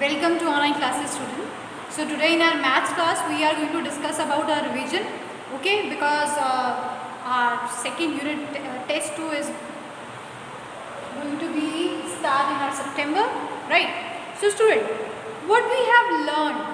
Welcome to online classes, student. So today in our maths class we are going to discuss about our revision, okay, because our second unit test 2 is going to be start in our September, right? So student, what we have learned,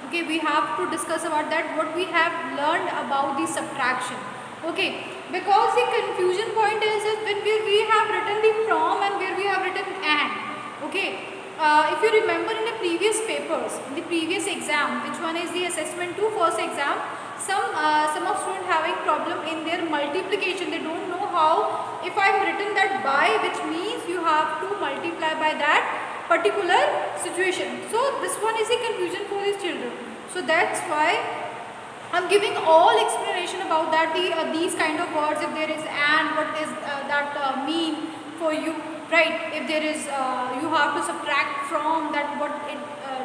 okay, we have to discuss about that, what we have learned about the subtraction, okay, because the confusion point is when we have written the from and where we have written and, okay. If you remember in the previous papers, in the previous exam, which one is the assessment 2 first exam, some of students having problem in their multiplication. They don't know how. If I have written that by, which means you have to multiply by that particular situation. So this one is a confusion for these children. So that's why I'm giving all explanation about that, these kind of words, if there is and, what is that mean for you, right? If there is, you have to subtract from that, what it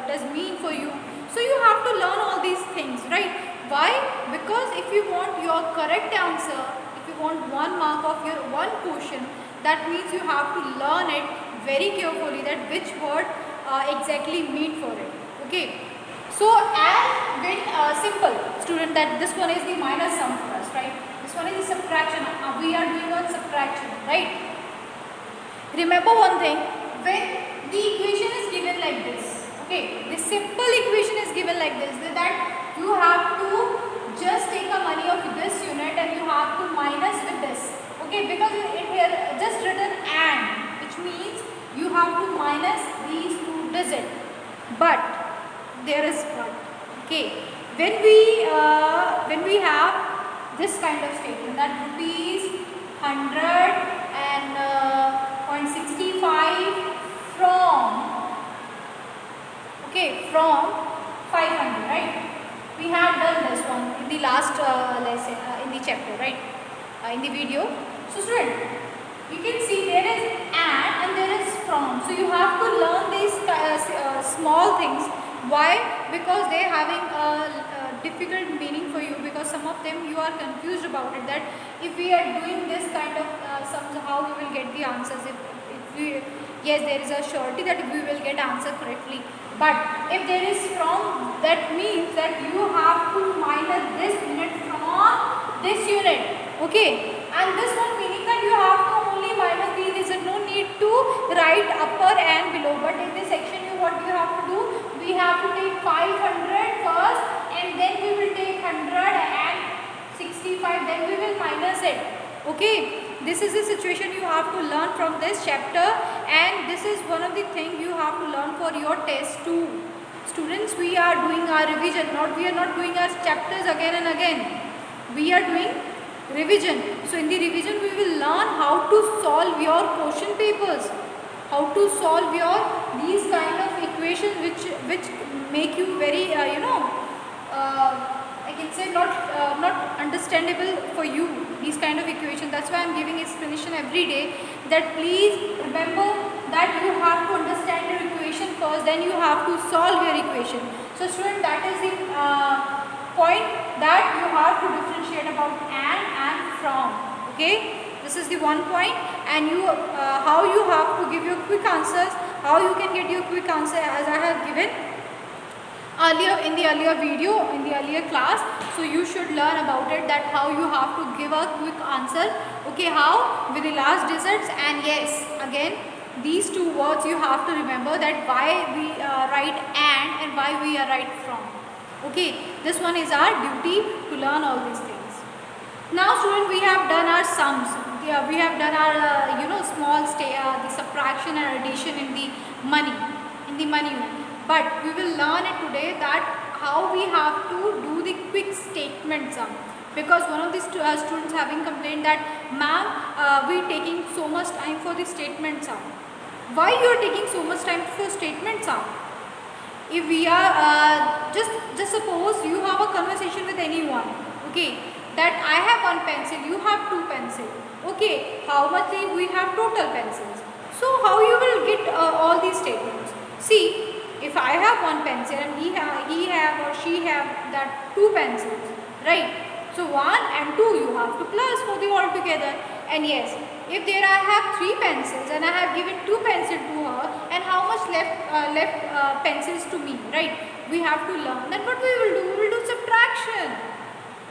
does mean for you. So you have to learn all these things, right? Why? Because if you want your correct answer, if you want 1 mark of your one question, that means you have to learn it very carefully, that which word exactly mean for it, okay. So and when simple student, that this one is the minus sum for us, right? This one is the subtraction. We are doing on subtraction, right? Remember one thing, when the equation is given like this, okay, the simple equation is given like this, that you have to just take a money of this unit and you have to minus with this, okay, because it here just written and, which means you have to minus these two digits. But there is but, okay, when we have this kind of statement, that rupees 100 and 0.65 from, okay, from 500, right? We have done this one in the last lesson, in the chapter, right? In the video. So student, you can see there is and there is from. So you have to learn these small things. Why? Because they are having a difficult meaning for you, because some of them you are confused about it, that if we are doing this kind of sums, how we will get the answers. If we, yes, there is a surety that we will get answer correctly, but if there is from, that means that you have to minus this unit from this unit, okay, and this one meaning that you have to only minus these. There is no need to write upper and below, but in this section what you have to do, we have to take 500 first and then we will take 165, then we will minus it, okay. This is the situation you have to learn from this chapter, and this is one of the things you have to learn for your test too. Students, we are doing our revision, we are not doing our chapters again and again. We are doing revision. So in the revision we will learn how to solve your question papers, how to solve your these kind of equations which make you very I can say not understandable for you, these kind of equations. That's why I'm giving explanation every day, that please remember that you have to understand your equation first, then you have to solve your equation. So student, that is the point that you have to differentiate about and from, okay. This is the one point, and you how you have to give your quick answers, how you can get your quick answer, as I have given earlier in the earlier video, in the earlier class. So you should learn about it, that how you have to give a quick answer, okay, how with the last digits. And yes, again these two words you have to remember, that why we write and why we are write from, okay. This one is our duty to learn all these things. Now student, we have done our sums, we have done our small the subtraction and addition in the money unit. But we will learn it today, that how we have to do the quick statement sum, because one of the students having complained that ma'am, we taking so much time for the statement sum. Why you are taking so much time for statement sum? If we are just suppose you have a conversation with anyone, okay, that I have one pencil, you have two pencils, okay, how much we have total pencils. So how you will get all these statements? See, if I have one pencil and he have or she have that two pencils, right? So 1 and 2 you have to plus for the all together. And yes, if there I have 3 pencils and I have given 2 pencils to her, and how much left pencils to me, right? We have to learn. Then what we will do? We will do subtraction.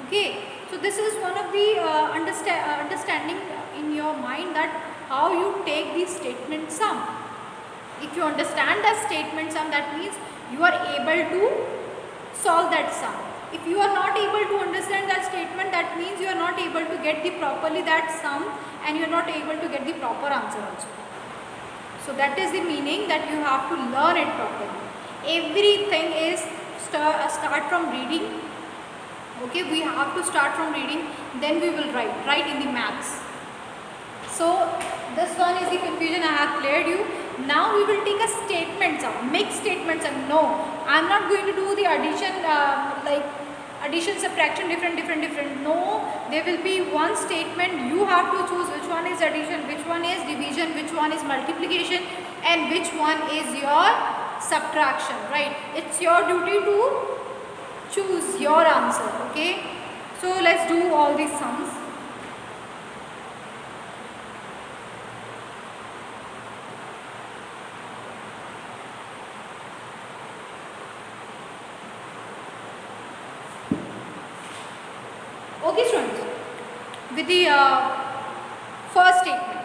Okay. So this is one of the understanding in your mind, that how you take the statement sum. If you understand the statement sum, that means you are able to solve that sum. If you are not able to understand that statement, that means you are not able to get the properly that sum, and you are not able to get the proper answer also. So that is the meaning, that you have to learn it properly. Everything is start from reading. Okay, we have to start from reading, then we will write in the maths. So this one is the confusion I have cleared you. Now we will take a statement sum, mixed statement sum. No, I am not going to do the addition, like addition, subtraction, different. No, there will be one statement. You have to choose which one is addition, which one is division, which one is multiplication, and which one is your subtraction, right? It's your duty to choose your answer. Okay, so let's do all these sums. Okay students, with the first statement,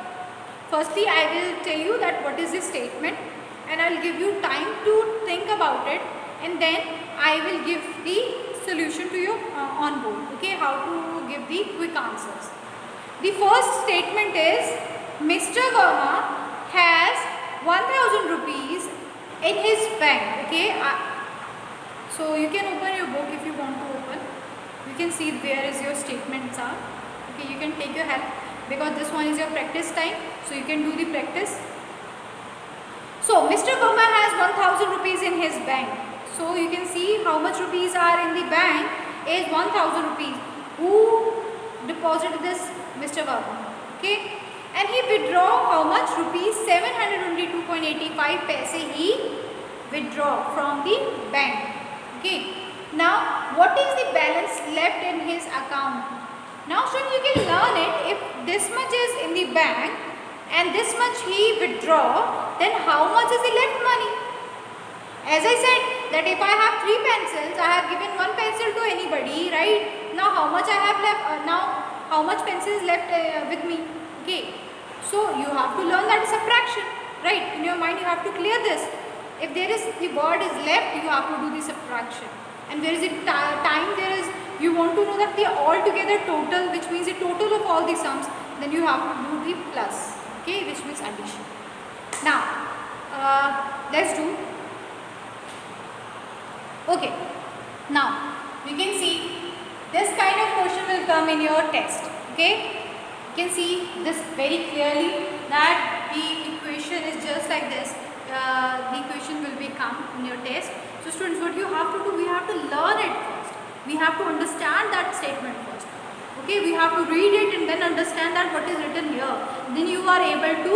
firstly I will tell you that what is this statement, and I will give you time to think about it, and then I will give the solution to you on board. Okay, how to give the quick answers. The first statement is Mr. Verma has 1000 rupees in his bank. Okay, so you can open your book if you want to open. You can see where is your statements are. Okay, you can take your help, because this one is your practice time, so you can do the practice. So Mr. Verma has 1000 rupees in his bank. So you can see how much rupees are in the bank is 1000 rupees. Who deposited this? Mr. Verma. Okay, and he withdraw how much? Rupees 722.85 paise he withdraw from the bank. Okay. Now, what is the balance left in his account? Now, students, you can learn it. If this much is in the bank and this much he withdraw, then how much is the left money? As I said that if I have 3 pencils, I have given 1 pencil to anybody, right? Now, how much I have left? Now, how much pencil is left with me? Okay. So, you have to learn that subtraction, right? In your mind, you have to clear this. If there is the word is left, you have to do the subtraction. And there is a time, there is, you want to know that the altogether total, which means the total of all the sums, then you have to do the plus, okay, which means addition. Now, let's do, okay, now, you can see, this kind of question will come in your test, okay, you can see this very clearly, that the equation is just like this, the equation will become in your test. So students, what you have to do, we have to learn it first. We have to understand that statement first. Okay, we have to read it and then understand that what is written here. Then you are able to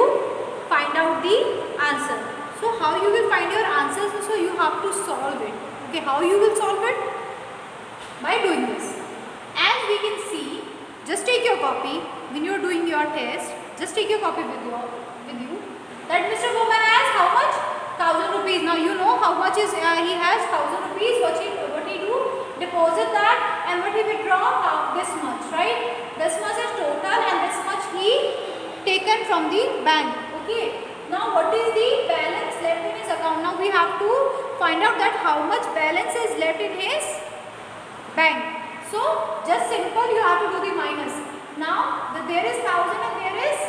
find out the answer. So how you will find your answers? So you have to solve it. Okay, how you will solve it? By doing this. As we can see, just take your copy when you are doing your test. Just take your copy with you. That Mr. Bowman has how much? 1000 rupees. Now you know how much is he has 1000 rupees. What he do? Deposit that, and what he withdraw? This much, right? This much is total, and this much he taken from the bank. Okay. Now what is the balance left in his account? Now we have to find out that how much balance is left in his bank. So just simple, you have to do the minus. Now there is 1000 and there is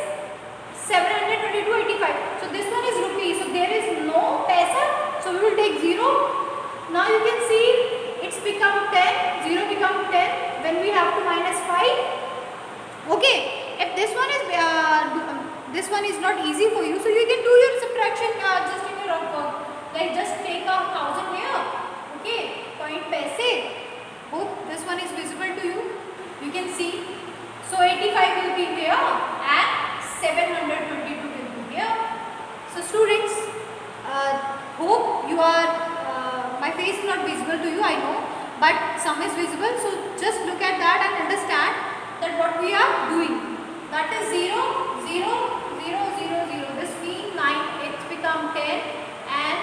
722.85. So this one is rupees. So there is no paisa. So we will take 0. Now you can see it's become 10. 0 become 10 when we have to minus 5. Okay. If this one is not easy for you, so you can do your subtraction just in your rough work. Like just take 1000 here. Okay. Point paise. Hope this one is visible to you. You can see. So 85 will be here and 722 will be here. So students, hope you are, my face is not visible to you, I know, but some is visible. So just look at that and understand that what we are doing. That is 0, 0, 0, 0, 0. This means 9, it's become 10 and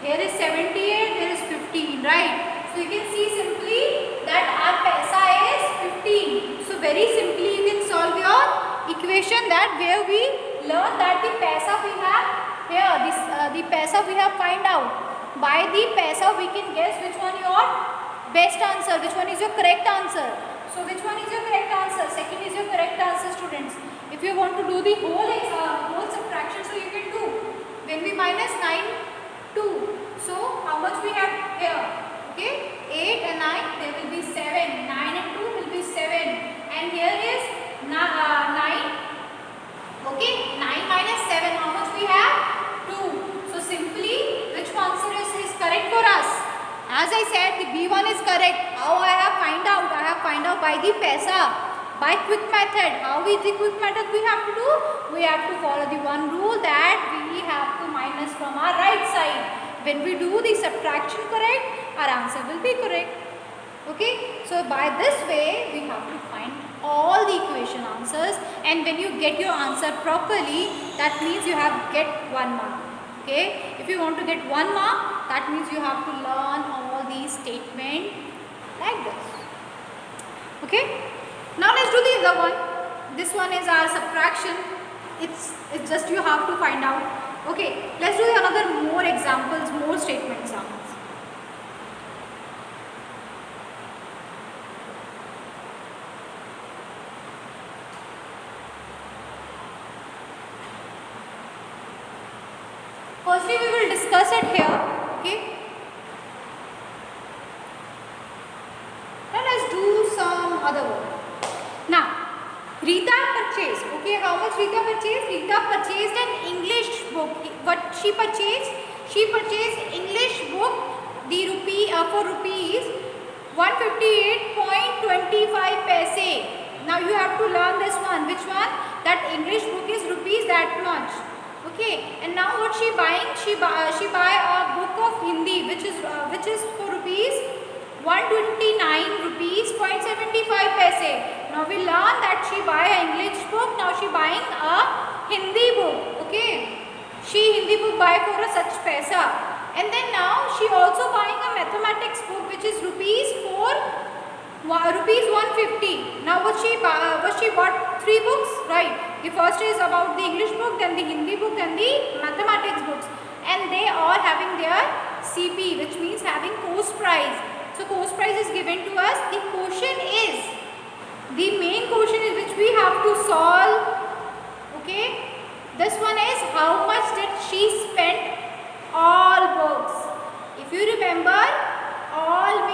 Here is 78, here is 15, right? So you can see simply that our paisa is 15. So very simply you can solve your equation that where we learn that the paisa we have here, the paisa we have find out. By the paisa we can guess which one your best answer, which one is your correct answer. So which one is your correct answer? Second is your correct answer, students. If you want to do the whole subtraction, so you can do. When we minus 9, 2. So how much we have here? Okay, 8 and 9, there will be 7. 9 and 2 will be 7. And here is 9. Okay, 9 minus 7, how much we have? 2. So simply, which answer is correct for us? As I said, the B1 is correct. How I have find out? I have find out by the paisa. By quick method. How is the quick method we have to do? We have to follow the one rule that we have to minus from our right side. When we do the subtraction correct, our answer will be correct. Okay. So by this way, we have to find all the equation answers, and when you get your answer properly, that means you have get 1 mark. Okay. If you want to get 1 mark, that means you have to learn all these statements like this. Okay. Now let's do the other one. This one is our subtraction. It's just you have to find out. Okay, let's do another more examples, more statement examples. Firstly, we will discuss it here. Okay. Now let's do some other work. Now, Rita purchased. Okay, how much Rita purchased? Rita purchased an English book. What she purchased? She purchased English book for rupees 158.25 paise. Now you have to learn this one. Which one? That English book is rupees that much. Okay, and now what she buying? She buy a book of Hindi, which is for rupees 129 rupees 0.75 paise. Now we learn that she buy an English book. Now she buying a Hindi book. Okay, she Hindi book buy for a such paisa. And then now she also buying a mathematics book, which is rupees 150. Now what she bought 3 books, right? The first is about the English book, then the Hindi book, then the mathematics books, and they all having their CP, which means having cost price. So cost price is given to us. The question is, the main question is which we have to solve. Okay, this one is how much did she spend all books. If you remember, all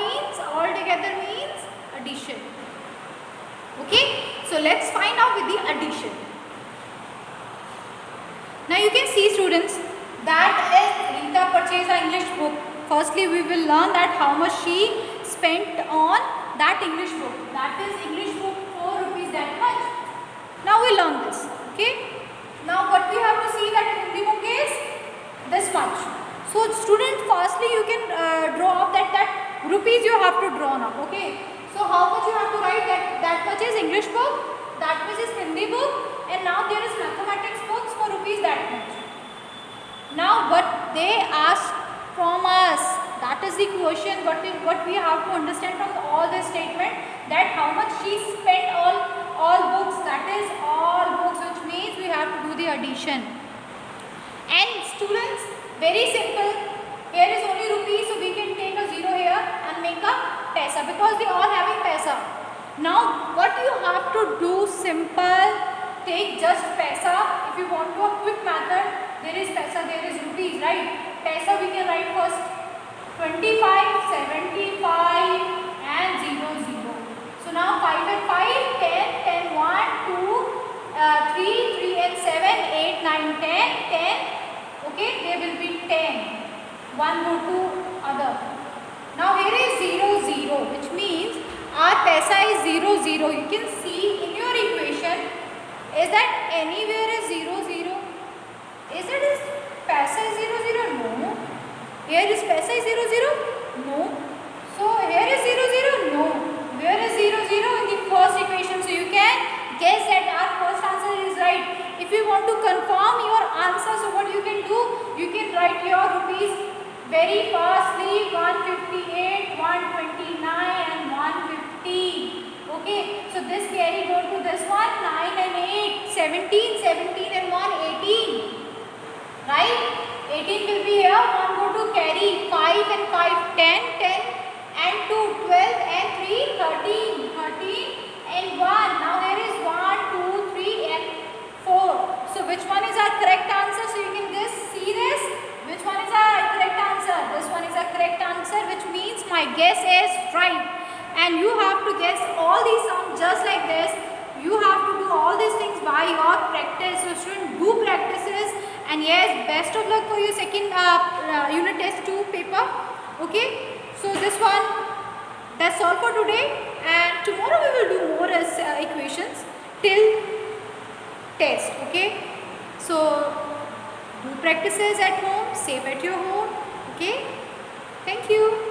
together means addition. Okay, so let's find out with the addition. Now you can see, students, that is Rita purchased an English book. Firstly, we will learn that how much she spent on that English book. That is English book 4 rupees that much. Now we learn this. Okay. Now what we have to see that Hindi book is this much. So student, firstly you can draw up that rupees you have to draw now. Okay. So how much you have to write that much is English book, that much is Hindi book, and now there is mathematics books for rupees that much. Now what they ask from us, that is the question what we have to understand from all this statement, that how much she spent all books, that is all books, which means we have to do the addition. And students, very simple, here is only rupees, so we can take a 0 here and make a paisa because they all having paisa. Now what you have to do, simple, take just paisa. If you want to a quick method, there is paisa, there is rupees, right? Paisa we can write first 25, 75 and 0, 0. So now 5 and 5, 10, 10, 1, 2, 3, 3 and 7, 8, 9, 10, 10. Okay, there will be 10. One go to other. Now here is 0, 0, which means our paisa is 0, 0. You can see in your equation, is that anywhere is 0, 0? Is it is paisa is 0, 0? No. Here is paisa is 0, 0? No. So here is 0, 0? No. Where is 0, 0? In the first equation. So you can guess that our first answer is right. If you want to confirm your answer, so what you can do? You can write your rupees very fastly. 158, 129 and 150. Okay, so this carry go to this one. 9 and 8, 17, 17 and 1, 18. Right? 18 will be here. 1 go to carry. 5 and 5, 10, 10 and 2, 12 and 3, 13, 13 and 1. Now there is 1, 2, 3 and 4. So which one is our correct answer? So you can just see this. Which one is our correct answer? This one is our correct answer, which means my guess is right. And you have to guess all these sums just like this. You have to do all these things by your practice. So student, do practices. And yes, best of luck for your second unit test 2 paper. Okay. So this one, that's all for today. And tomorrow we will do more equations till test. Okay. So do practices at home, safe at your home. Okay. Thank you.